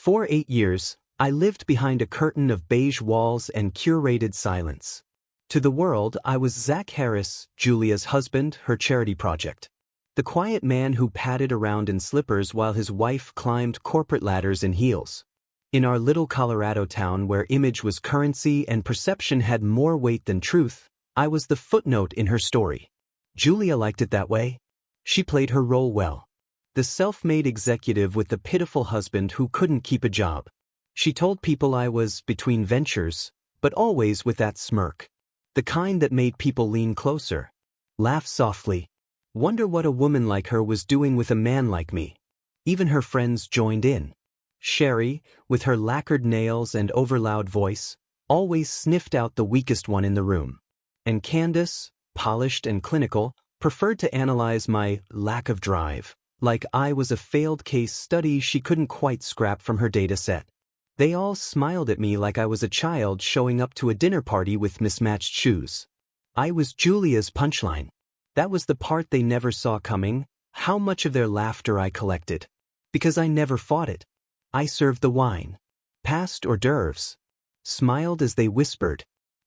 For 8 years, I lived behind a curtain of beige walls and curated silence. To the world, I was Zach Harris, Julia's husband, her charity project. The quiet man who padded around in slippers while his wife climbed corporate ladders in heels. In our little Colorado town where image was currency and perception had more weight than truth, I was the footnote in her story. Julia liked it that way. She played her role well. The self-made executive with the pitiful husband who couldn't keep a job. She told people I was between ventures, but always with that smirk. The kind that made people lean closer, laugh softly, wonder what a woman like her was doing with a man like me. Even her friends joined in. Sherry, with her lacquered nails and overloud voice, always sniffed out the weakest one in the room. And Candace, polished and clinical, preferred to analyze my lack of drive, like I was a failed case study she couldn't quite scrap from her data set. They all smiled at me like I was a child showing up to a dinner party with mismatched shoes. I was Julia's punchline. That was the part they never saw coming, how much of their laughter I collected. Because I never fought it. I served the wine. Passed hors d'oeuvres. Smiled as they whispered.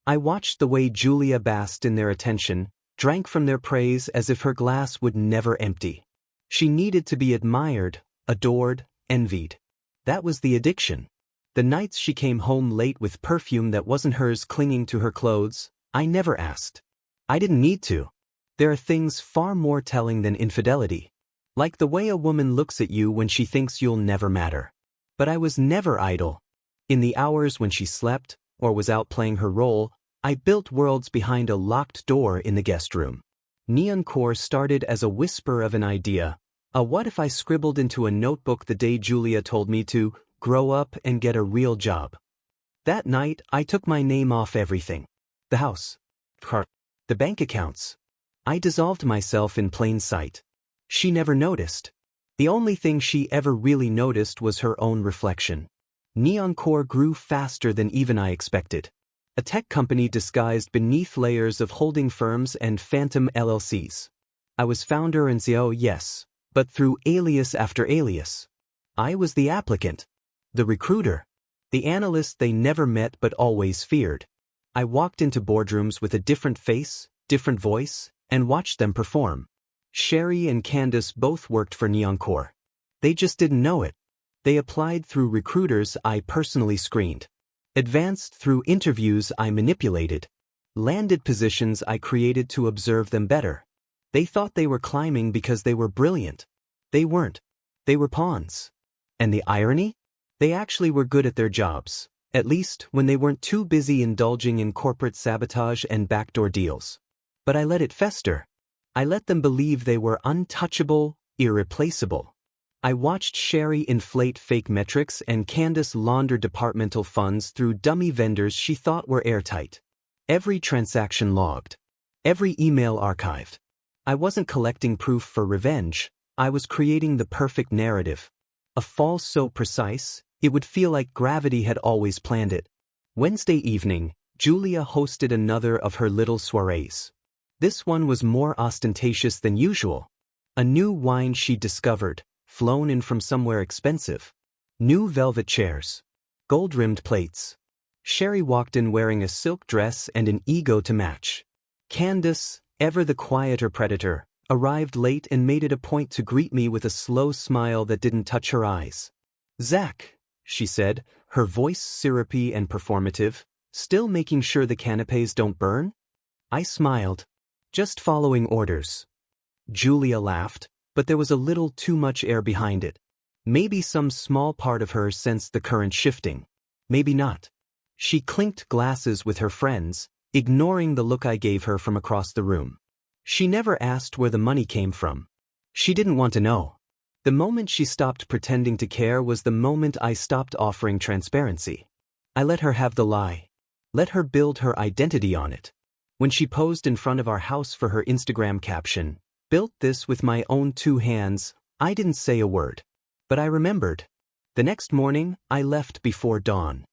I watched the way Julia basked in their attention, drank from their praise as if her glass would never empty. She needed to be admired, adored, envied. That was the addiction. The nights she came home late with perfume that wasn't hers clinging to her clothes, I never asked. I didn't need to. There are things far more telling than infidelity. Like the way a woman looks at you when she thinks you'll never matter. But I was never idle. In the hours when she slept, or was out playing her role, I built worlds behind a locked door in the guest room. Neon Core started as a whisper of an idea, a what if I scribbled into a notebook the day Julia told me to grow up and get a real job. That night, I took my name off everything. The house. The bank accounts. I dissolved myself in plain sight. She never noticed. The only thing she ever really noticed was her own reflection. Neon Core grew faster than even I expected. A tech company disguised beneath layers of holding firms and phantom LLCs. I was founder and CEO, yes, but through alias after alias. I was the applicant. The recruiter. The analyst they never met but always feared. I walked into boardrooms with a different face, different voice, and watched them perform. Sherry and Candace both worked for Neon Core. They just didn't know it. They applied through recruiters I personally screened. Advanced through interviews I manipulated. Landed positions I created to observe them better. They thought they were climbing because they were brilliant. They weren't. They were pawns. And the irony? They actually were good at their jobs, at least when they weren't too busy indulging in corporate sabotage and backdoor deals. But I let it fester. I let them believe they were untouchable, irreplaceable. I watched Sherry inflate fake metrics and Candace launder departmental funds through dummy vendors she thought were airtight. Every transaction logged. Every email archived. I wasn't collecting proof for revenge. I was creating the perfect narrative. A fall so precise, it would feel like gravity had always planned it. Wednesday evening, Julia hosted another of her little soirees. This one was more ostentatious than usual. A new wine she'd discovered, flown in from somewhere expensive. New velvet chairs. Gold-rimmed plates. Sherry walked in wearing a silk dress and an ego to match. Candace, ever the quieter predator, arrived late and made it a point to greet me with a slow smile that didn't touch her eyes. "Zach," she said, her voice syrupy and performative, "still making sure the canapés don't burn?" I smiled. "Just following orders." Julia laughed, but there was a little too much air behind it. Maybe some small part of her sensed the current shifting. Maybe not. She clinked glasses with her friends, ignoring the look I gave her from across the room. She never asked where the money came from. She didn't want to know. The moment she stopped pretending to care was the moment I stopped offering transparency. I let her have the lie. Let her build her identity on it. When she posed in front of our house for her Instagram caption, "Built this with my own 2 hands," I didn't say a word. But I remembered. The next morning, I left before dawn.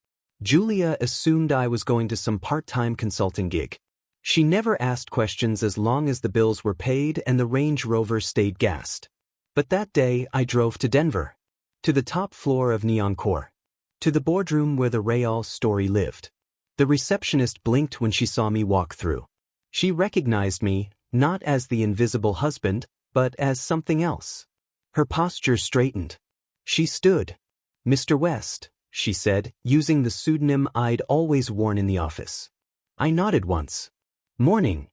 Julia assumed I was going to some part-time consulting gig. She never asked questions as long as the bills were paid and the Range Rover stayed gassed. But that day, I drove to Denver. To the top floor of Neon Core. To the boardroom where the Real story lived. The receptionist blinked when she saw me walk through. She recognized me, not as the invisible husband, but as something else. Her posture straightened. She stood. "Mr. West," she said, using the pseudonym I'd always worn in the office. I nodded once. "Morning."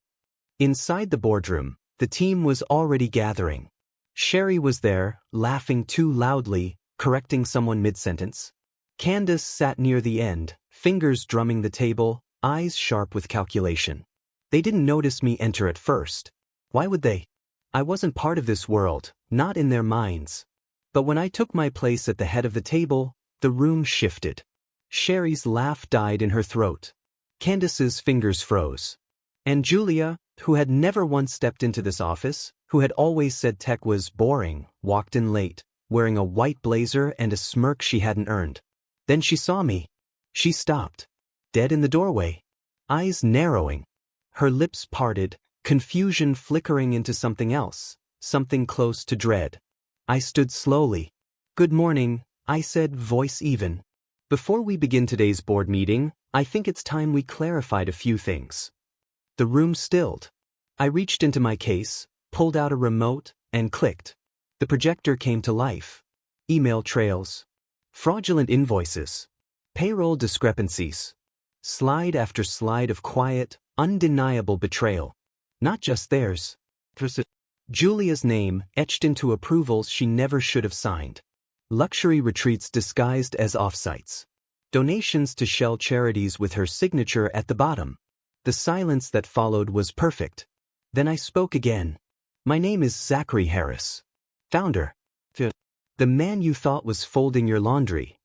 Inside the boardroom, the team was already gathering. Sherry was there, laughing too loudly, correcting someone mid-sentence. Candace sat near the end, fingers drumming the table, eyes sharp with calculation. They didn't notice me enter at first. Why would they? I wasn't part of this world, not in their minds. But when I took my place at the head of the table, the room shifted. Sherry's laugh died in her throat. Candace's fingers froze. And Julia, who had never once stepped into this office, who had always said tech was boring, walked in late, wearing a white blazer and a smirk she hadn't earned. Then she saw me. She stopped. Dead in the doorway. Eyes narrowing. Her lips parted, confusion flickering into something else, something close to dread. I stood slowly. "Good morning," I said, voice even. "Before we begin today's board meeting, I think it's time we clarified a few things." The room stilled. I reached into my case, pulled out a remote, and clicked. The projector came to life. Email trails. Fraudulent invoices. Payroll discrepancies. Slide after slide of quiet, undeniable betrayal. Not just theirs. Julia's name etched into approvals she never should have signed. Luxury retreats disguised as offsites. Donations to shell charities with her signature at the bottom. The silence that followed was perfect. Then I spoke again. "My name is Zachary Harris. Founder. The man you thought was folding your laundry."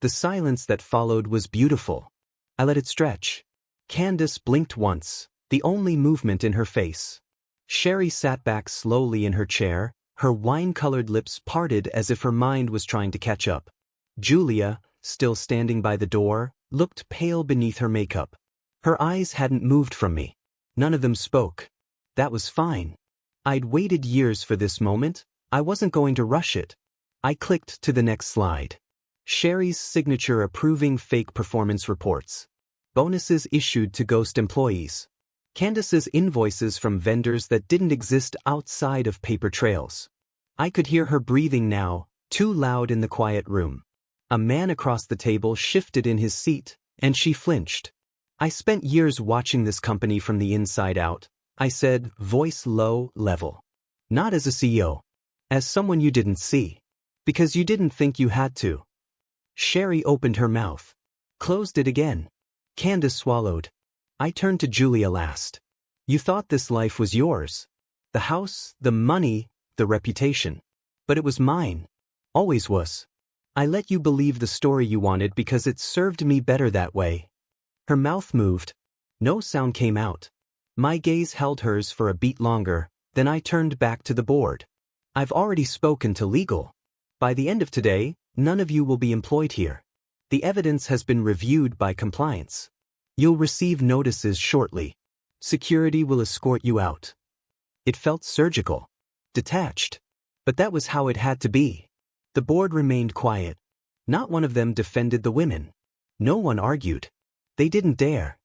The silence that followed was beautiful. I let it stretch. Candace blinked once, the only movement in her face. Sherry sat back slowly in her chair, her wine-colored lips parted as if her mind was trying to catch up. Julia, still standing by the door, looked pale beneath her makeup. Her eyes hadn't moved from me. None of them spoke. That was fine. I'd waited years for this moment. I wasn't going to rush it. I clicked to the next slide. Sherry's signature approving fake performance reports. Bonuses issued to ghost employees. Candace's invoices from vendors that didn't exist outside of paper trails. I could hear her breathing now, too loud in the quiet room. A man across the table shifted in his seat, and she flinched. "I spent years watching this company from the inside out," I said, voice low, level. "Not as a CEO. As someone you didn't see. Because you didn't think you had to." Sherry opened her mouth. Closed it again. Candace swallowed. I turned to Julia last. "You thought this life was yours. The house, the money, the reputation. But it was mine. Always was. I let you believe the story you wanted because it served me better that way." Her mouth moved. No sound came out. My gaze held hers for a beat longer, then I turned back to the board. "I've already spoken to legal. By the end of today, none of you will be employed here. The evidence has been reviewed by compliance. You'll receive notices shortly. Security will escort you out." It felt surgical. Detached. But that was how it had to be. The board remained quiet. Not one of them defended the women. No one argued. They didn't dare.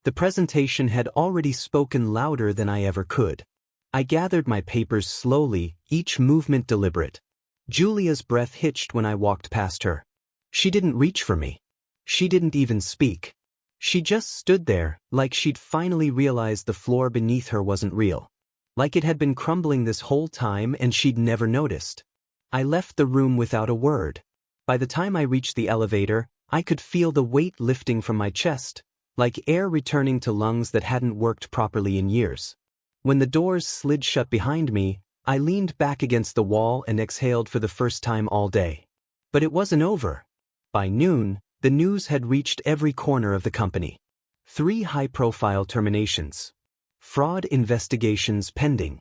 The presentation had already spoken louder than I ever could. I gathered my papers slowly, each movement deliberate. Julia's breath hitched when I walked past her. She didn't reach for me. She didn't even speak. She just stood there, like she'd finally realized the floor beneath her wasn't real. Like it had been crumbling this whole time and she'd never noticed. I left the room without a word. By the time I reached the elevator, I could feel the weight lifting from my chest, like air returning to lungs that hadn't worked properly in years. When the doors slid shut behind me, I leaned back against the wall and exhaled for the first time all day. But it wasn't over. By noon, the news had reached every corner of the company. 3 high-profile terminations. Fraud investigations pending.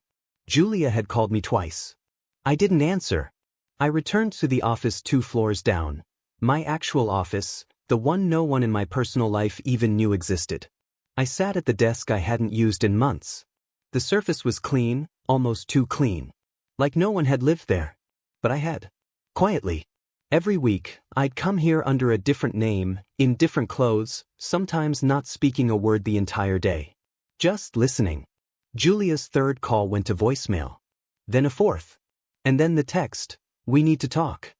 Julia had called me twice. I didn't answer. I returned to the office 2 floors down. My actual office, the one no one in my personal life even knew existed. I sat at the desk I hadn't used in months. The surface was clean, almost too clean. Like no one had lived there. But I had. Quietly. Every week, I'd come here under a different name, in different clothes, sometimes not speaking a word the entire day. Just listening. Julia's third call went to voicemail. Then a fourth. And then the text, "We need to talk."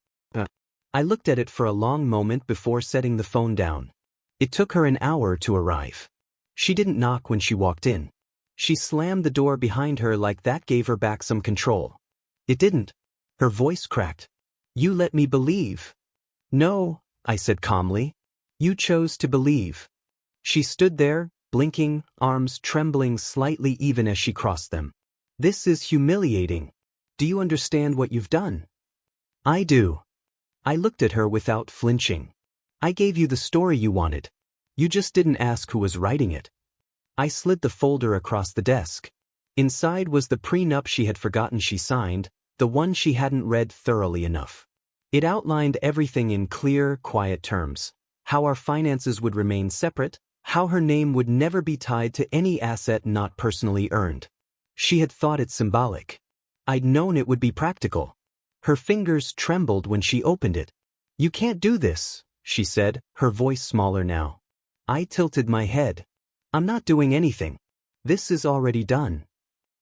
I looked at it for a long moment before setting the phone down. It took her an hour to arrive. She didn't knock when she walked in. She slammed the door behind her like that gave her back some control. It didn't. Her voice cracked. "You let me believe." "No," I said calmly. "You chose to believe." She stood there, blinking, arms trembling slightly even as she crossed them. "This is humiliating. Do you understand what you've done?" "I do." I looked at her without flinching. "I gave you the story you wanted. You just didn't ask who was writing it." I slid the folder across the desk. Inside was the prenup she had forgotten she signed, the one she hadn't read thoroughly enough. It outlined everything in clear, quiet terms. How our finances would remain separate, how her name would never be tied to any asset not personally earned. She had thought it symbolic. I'd known it would be practical. Her fingers trembled when she opened it. "You can't do this," she said, her voice smaller now. I tilted my head. "I'm not doing anything. This is already done."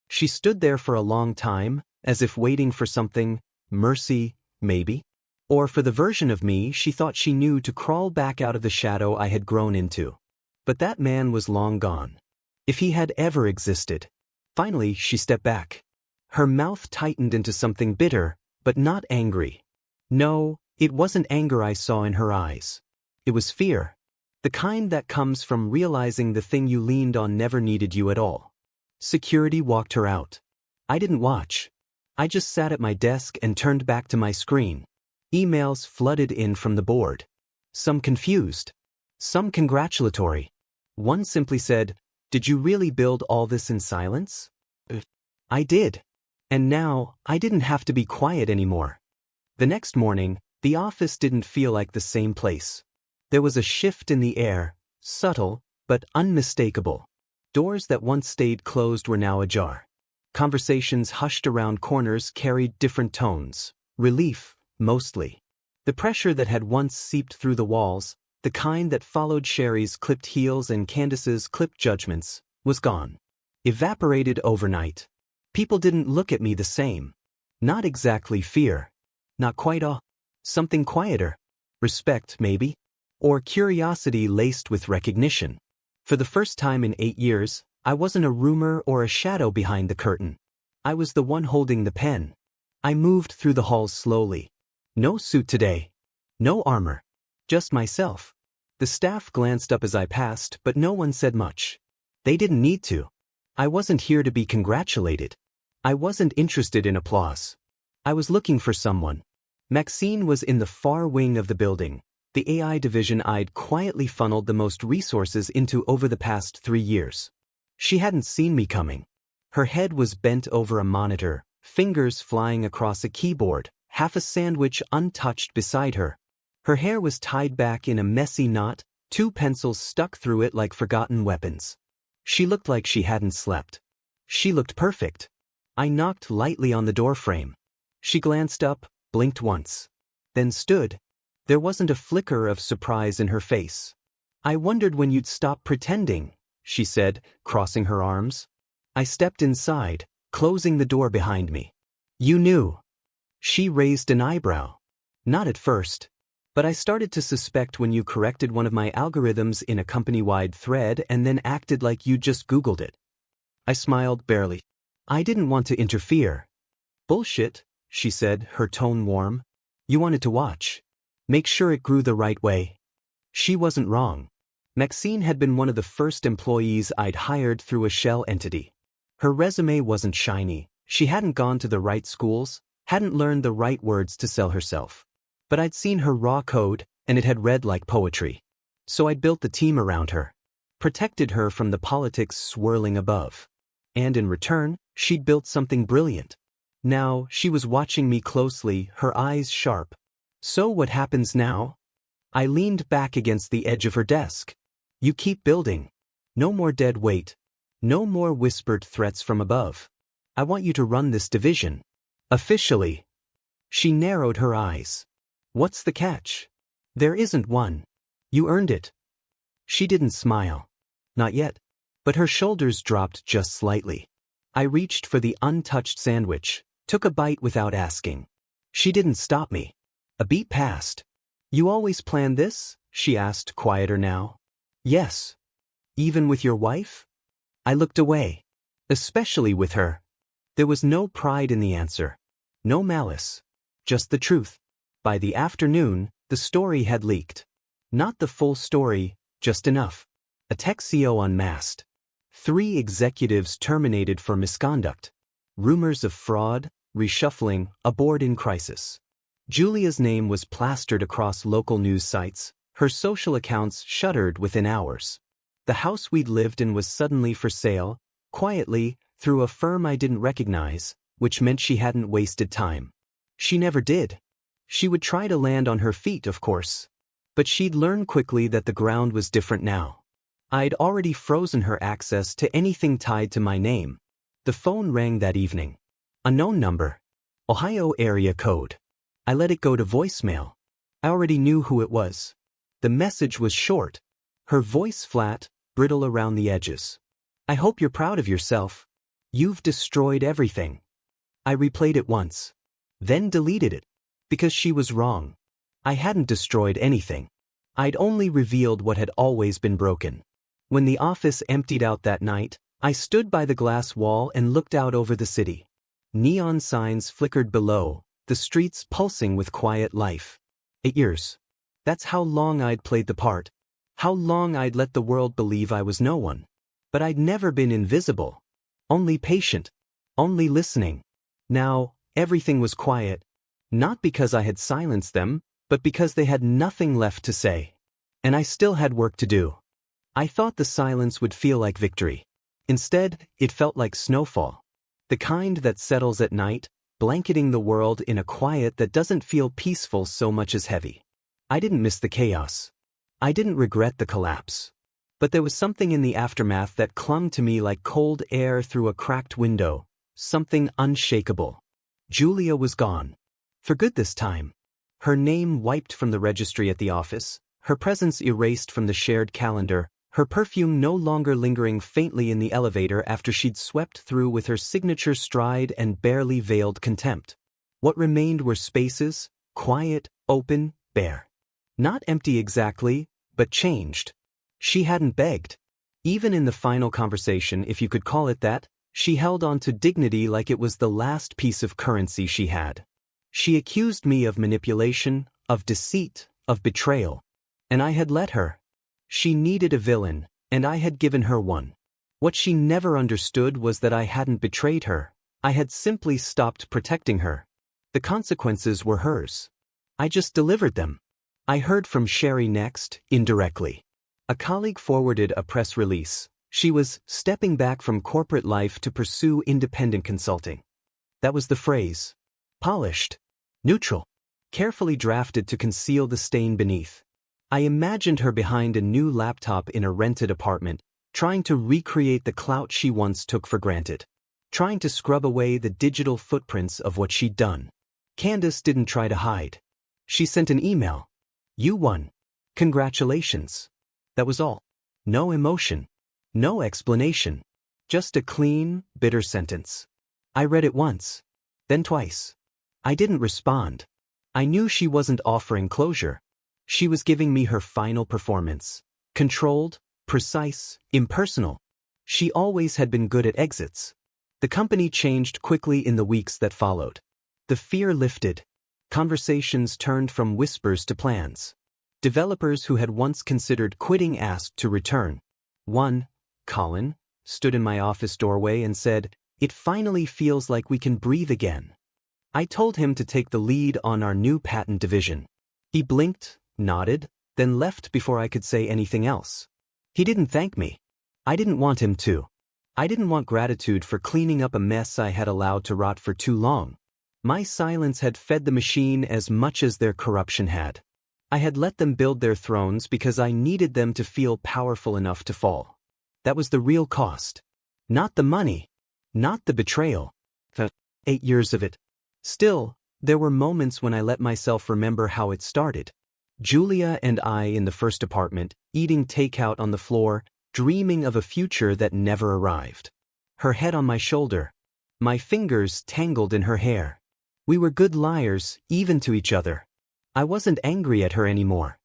She stood there for a long time, as if waiting for something, mercy, maybe? Or for the version of me she thought she knew to crawl back out of the shadow I had grown into. But that man was long gone. If he had ever existed. Finally, she stepped back. Her mouth tightened into something bitter, but not angry. No, it wasn't anger I saw in her eyes. It was fear. The kind that comes from realizing the thing you leaned on never needed you at all. Security walked her out. I didn't watch. I just sat at my desk and turned back to my screen. Emails flooded in from the board. Some confused. Some congratulatory. One simply said, "Did you really build all this in silence?" I did. And now, I didn't have to be quiet anymore. The next morning, the office didn't feel like the same place. There was a shift in the air, subtle, but unmistakable. Doors that once stayed closed were now ajar. Conversations hushed around corners carried different tones. Relief, mostly. The pressure that had once seeped through the walls, the kind that followed Sherry's clipped heels and Candace's clipped judgments, was gone. Evaporated overnight. People didn't look at me the same. Not exactly fear. Not quite all. Something quieter. Respect, maybe. Or curiosity laced with recognition. For the first time in 8 years, I wasn't a rumor or a shadow behind the curtain. I was the one holding the pen. I moved through the halls slowly. No suit today. No armor. Just myself. The staff glanced up as I passed, but no one said much. They didn't need to. I wasn't here to be congratulated. I wasn't interested in applause. I was looking for someone. Maxine was in the far wing of the building, the AI division I'd quietly funneled the most resources into over the past 3 years. She hadn't seen me coming. Her head was bent over a monitor, fingers flying across a keyboard, half a sandwich untouched beside her. Her hair was tied back in a messy knot, 2 pencils stuck through it like forgotten weapons. She looked like she hadn't slept. She looked perfect. I knocked lightly on the doorframe. She glanced up, blinked once. Then stood. There wasn't a flicker of surprise in her face. "I wondered when you'd stop pretending," she said, crossing her arms. I stepped inside, closing the door behind me. "You knew." She raised an eyebrow. "Not at first. But I started to suspect when you corrected one of my algorithms in a company-wide thread and then acted like you just Googled it." I smiled barely. "I didn't want to interfere." "Bullshit," she said, her tone warm. "You wanted to watch. Make sure it grew the right way." She wasn't wrong. Maxine had been one of the first employees I'd hired through a shell entity. Her resume wasn't shiny. She hadn't gone to the right schools, hadn't learned the right words to sell herself. But I'd seen her raw code, and it had read like poetry. So I'd built the team around her. Protected her from the politics swirling above. And in return, she'd built something brilliant. Now, she was watching me closely, her eyes sharp. "So what happens now?" I leaned back against the edge of her desk. "You keep building. No more dead weight. No more whispered threats from above. I want you to run this division. Officially." She narrowed her eyes. What's the catch? There isn't one. You earned it. She didn't smile. Not yet. But her shoulders dropped just slightly. I reached for the untouched sandwich, took a bite without asking. She didn't stop me. A beat passed. You always plan this? She asked, quieter now. Yes. Even with your wife? I looked away. Especially with her. There was no pride in the answer. No malice. Just the truth. By the afternoon, the story had leaked. Not the full story, just enough. A tech CEO unmasked. 3 executives terminated for misconduct. Rumors of fraud, reshuffling, a board in crisis. Julia's name was plastered across local news sites. Her social accounts shuttered within hours. The house we'd lived in was suddenly for sale, quietly, through a firm I didn't recognize, which meant she hadn't wasted time. She never did. She would try to land on her feet, of course. But she'd learn quickly that the ground was different now. I'd already frozen her access to anything tied to my name. The phone rang that evening. Unknown number. Ohio area code. I let it go to voicemail. I already knew who it was. The message was short. Her voice flat, brittle around the edges. I hope you're proud of yourself. You've destroyed everything. I replayed it once. Then deleted it. Because she was wrong. I hadn't destroyed anything. I'd only revealed what had always been broken. When the office emptied out that night, I stood by the glass wall and looked out over the city. Neon signs flickered below, the streets pulsing with quiet life. 8 years. That's how long I'd played the part. How long I'd let the world believe I was no one. But I'd never been invisible. Only patient. Only listening. Now, everything was quiet. Not because I had silenced them, but because they had nothing left to say. And I still had work to do. I thought the silence would feel like victory. Instead, it felt like snowfall. The kind that settles at night, blanketing the world in a quiet that doesn't feel peaceful so much as heavy. I didn't miss the chaos. I didn't regret the collapse. But there was something in the aftermath that clung to me like cold air through a cracked window, something unshakable. Julia was gone. For good this time. Her name wiped from the registry at the office, her presence erased from the shared calendar, her perfume no longer lingering faintly in the elevator after she'd swept through with her signature stride and barely veiled contempt. What remained were spaces, quiet, open, bare. Not empty exactly, but changed. She hadn't begged. Even in the final conversation, if you could call it that, she held on to dignity like it was the last piece of currency she had. She accused me of manipulation, of deceit, of betrayal. And I had let her. She needed a villain, and I had given her one. What she never understood was that I hadn't betrayed her. I had simply stopped protecting her. The consequences were hers. I just delivered them. I heard from Sherry next, indirectly. A colleague forwarded a press release. She was stepping back from corporate life to pursue independent consulting. That was the phrase. Polished. Neutral. Carefully drafted to conceal the stain beneath. I imagined her behind a new laptop in a rented apartment, trying to recreate the clout she once took for granted. Trying to scrub away the digital footprints of what she'd done. Candace didn't try to hide. She sent an email. You won. Congratulations. That was all. No emotion. No explanation. Just a clean, bitter sentence. I read it once. Then twice. I didn't respond. I knew she wasn't offering closure. She was giving me her final performance. Controlled, precise, impersonal. She always had been good at exits. The company changed quickly in the weeks that followed. The fear lifted. Conversations turned from whispers to plans. Developers who had once considered quitting asked to return. One, Colin, stood in my office doorway and said, "It finally feels like we can breathe again." I told him to take the lead on our new patent division. He blinked, nodded, then left before I could say anything else. He didn't thank me. I didn't want him to. I didn't want gratitude for cleaning up a mess I had allowed to rot for too long. My silence had fed the machine as much as their corruption had. I had let them build their thrones because I needed them to feel powerful enough to fall. That was the real cost. Not the money. Not the betrayal. The 8 years of it. Still, There were moments when I let myself remember how it started. Julia and I in the first apartment, eating takeout on the floor, dreaming of a future that never arrived. Her head on my shoulder. My fingers tangled in her hair. We were good liars, even to each other. I wasn't angry at her anymore.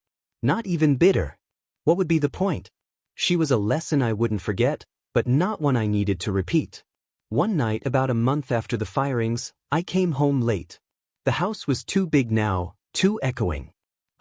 Not even bitter. What would be the point? She was a lesson I wouldn't forget, but not one I needed to repeat. One night, about a month after the firings, I came home late. The house was too big now, too echoing.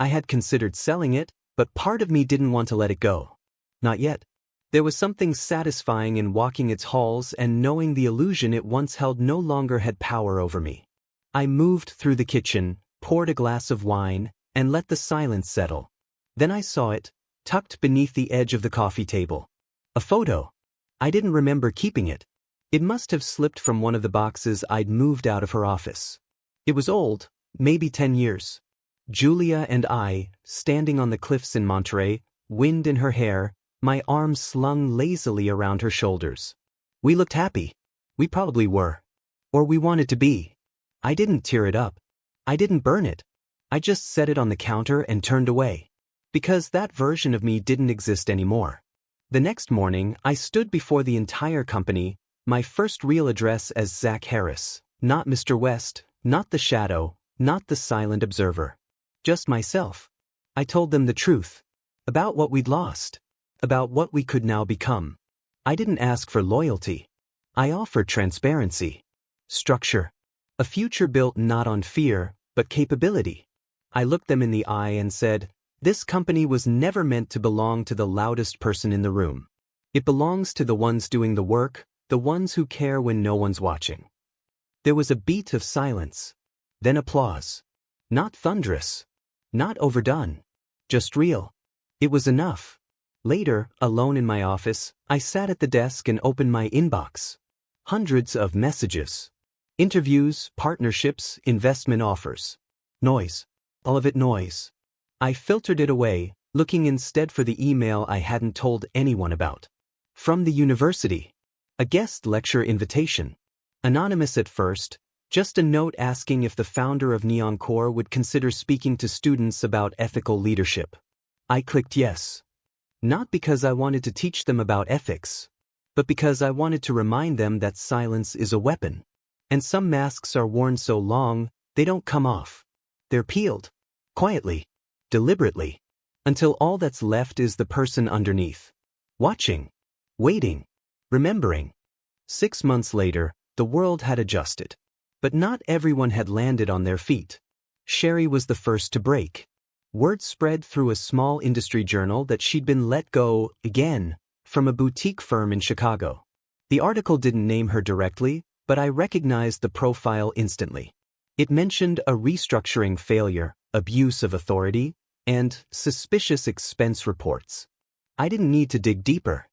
I had considered selling it, but part of me didn't want to let it go. Not yet. There was something satisfying in walking its halls and knowing the illusion it once held no longer had power over me. I moved through the kitchen, poured a glass of wine, and let the silence settle. Then I saw it, tucked beneath the edge of the coffee table. A photo. I didn't remember keeping it. It must have slipped from one of the boxes I'd moved out of her office. It was old, maybe 10 years. Julia and I, standing on the cliffs in Monterey, wind in her hair, my arms slung lazily around her shoulders. We looked happy. We probably were. Or we wanted to be. I didn't tear it up. I didn't burn it. I just set it on the counter and turned away. Because that version of me didn't exist anymore. The next morning, I stood before the entire company, my first real address as Zach Harris, not Mr. West, not the shadow, not the silent observer. Just myself. I told them the truth. About what we'd lost. About what we could now become. I didn't ask for loyalty. I offered transparency. Structure. A future built not on fear, but capability. I looked them in the eye and said, this company was never meant to belong to the loudest person in the room. It belongs to the ones doing the work, the ones who care when no one's watching. There was a beat of silence. Then applause. Not thunderous. Not overdone. Just real. It was enough. Later, alone in my office, I sat at the desk and opened my inbox. Hundreds of messages. Interviews, partnerships, investment offers. Noise. All of it noise. I filtered it away, looking instead for the email I hadn't told anyone about. From the university. A guest lecture invitation. Anonymous at first, just a note asking if the founder of Neon Core would consider speaking to students about ethical leadership. I clicked yes. Not because I wanted to teach them about ethics, but because I wanted to remind them that silence is a weapon. And some masks are worn so long, they don't come off. They're peeled. Quietly. Deliberately. Until all that's left is the person underneath. Watching. Waiting. Remembering. 6 months later, the world had adjusted. But not everyone had landed on their feet. Sherry was the first to break. Word spread through a small industry journal that she'd been let go, again, from a boutique firm in Chicago. The article didn't name her directly, but I recognized the profile instantly. It mentioned a restructuring failure, abuse of authority, and suspicious expense reports. I didn't need to dig deeper.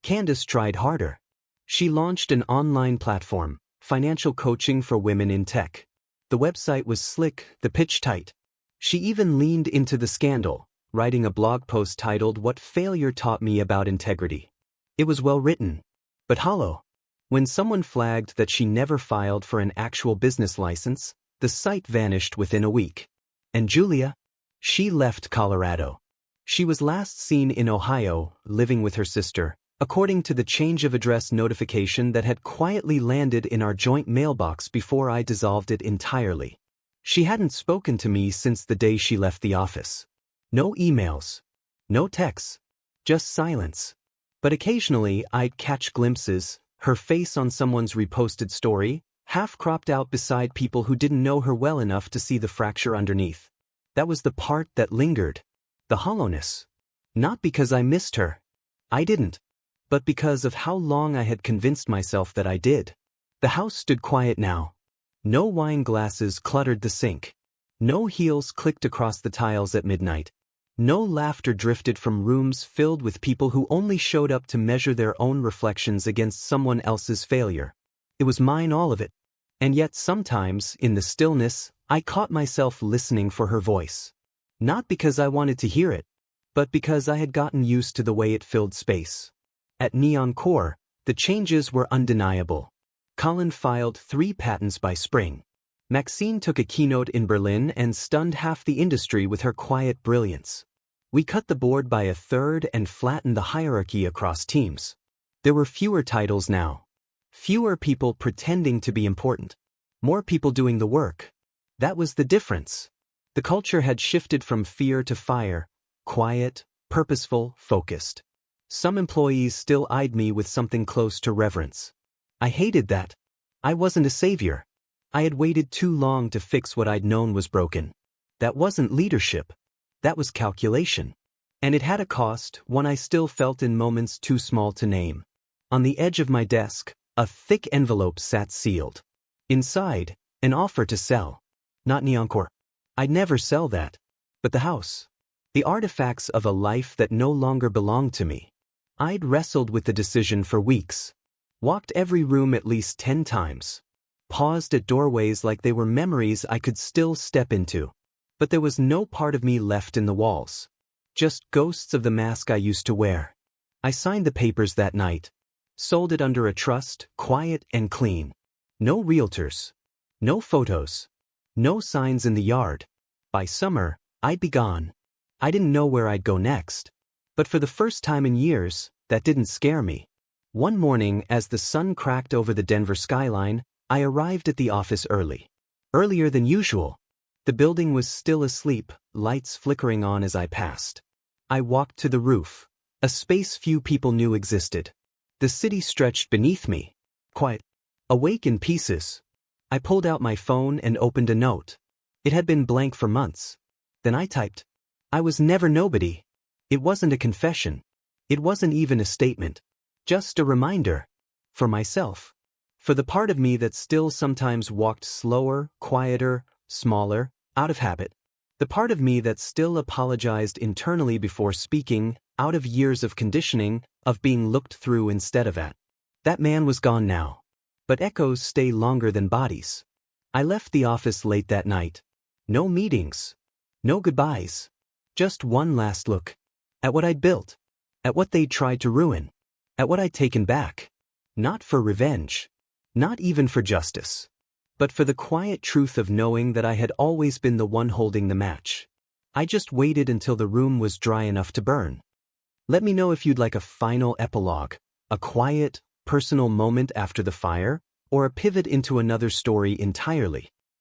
Candace tried harder. She launched an online platform, financial coaching for women in tech. The website was slick, the pitch tight. She even leaned into the scandal, writing a blog post titled "What Failure Taught Me About Integrity." It was well written, but hollow. When someone flagged that she never filed for an actual business license, the site vanished within a week. And Julia? She left Colorado. She was last seen in Ohio, living with her sister, according to the change of address notification that had quietly landed in our joint mailbox before I dissolved it entirely. She hadn't spoken to me since the day she left the office. No emails. No texts. Just silence. But occasionally I'd catch glimpses, her face on someone's reposted story, half cropped out beside people who didn't know her well enough to see the fracture underneath. That was the part that lingered. The hollowness. Not because I missed her. I didn't. But because of how long I had convinced myself that I did. The house stood quiet now. No wine glasses cluttered the sink. No heels clicked across the tiles at midnight. No laughter drifted from rooms filled with people who only showed up to measure their own reflections against someone else's failure. It was mine, all of it. And yet sometimes, in the stillness, I caught myself listening for her voice. Not because I wanted to hear it, but because I had gotten used to the way it filled space. At Neon Core, the changes were undeniable. Colin filed 3 patents by spring. Maxine took a keynote in Berlin and stunned half the industry with her quiet brilliance. We cut the board by a third and flattened the hierarchy across teams. There were fewer titles now. Fewer people pretending to be important. More people doing the work. That was the difference. The culture had shifted from fear to fire, quiet, purposeful, focused. Some employees still eyed me with something close to reverence. I hated that. I wasn't a savior. I had waited too long to fix what I'd known was broken. That wasn't leadership. That was calculation. And it had a cost, one I still felt in moments too small to name. On the edge of my desk, a thick envelope sat sealed. Inside, an offer to sell. Not Neoncore. I'd never sell that. But the house. The artifacts of a life that no longer belonged to me. I'd wrestled with the decision for weeks. Walked every room at least 10 times. Paused at doorways like they were memories I could still step into. But there was no part of me left in the walls. Just ghosts of the mask I used to wear. I signed the papers that night. Sold it under a trust, quiet and clean. No realtors. No photos. No signs in the yard. By summer, I'd be gone. I didn't know where I'd go next. But for the first time in years, that didn't scare me. One morning, as the sun cracked over the Denver skyline, I arrived at the office early. Earlier than usual. The building was still asleep, lights flickering on as I passed. I walked to the roof, a space few people knew existed. The city stretched beneath me, quiet, awake in pieces. I pulled out my phone and opened a note. It had been blank for months. Then I typed. I was never nobody. It wasn't a confession. It wasn't even a statement. Just a reminder. For myself. For the part of me that still sometimes walked slower, quieter, smaller, out of habit. The part of me that still apologized internally before speaking, out of years of conditioning, of being looked through instead of at. That man was gone now. But echoes stay longer than bodies. I left the office late that night. No meetings. No goodbyes. Just one last look. At what I'd built. At what they'd tried to ruin. At what I'd taken back. Not for revenge. Not even for justice. But for the quiet truth of knowing that I had always been the one holding the match. I just waited until the room was dry enough to burn. Let me know if you'd like a final epilogue, a quiet, personal moment after the fire, or a pivot into another story entirely.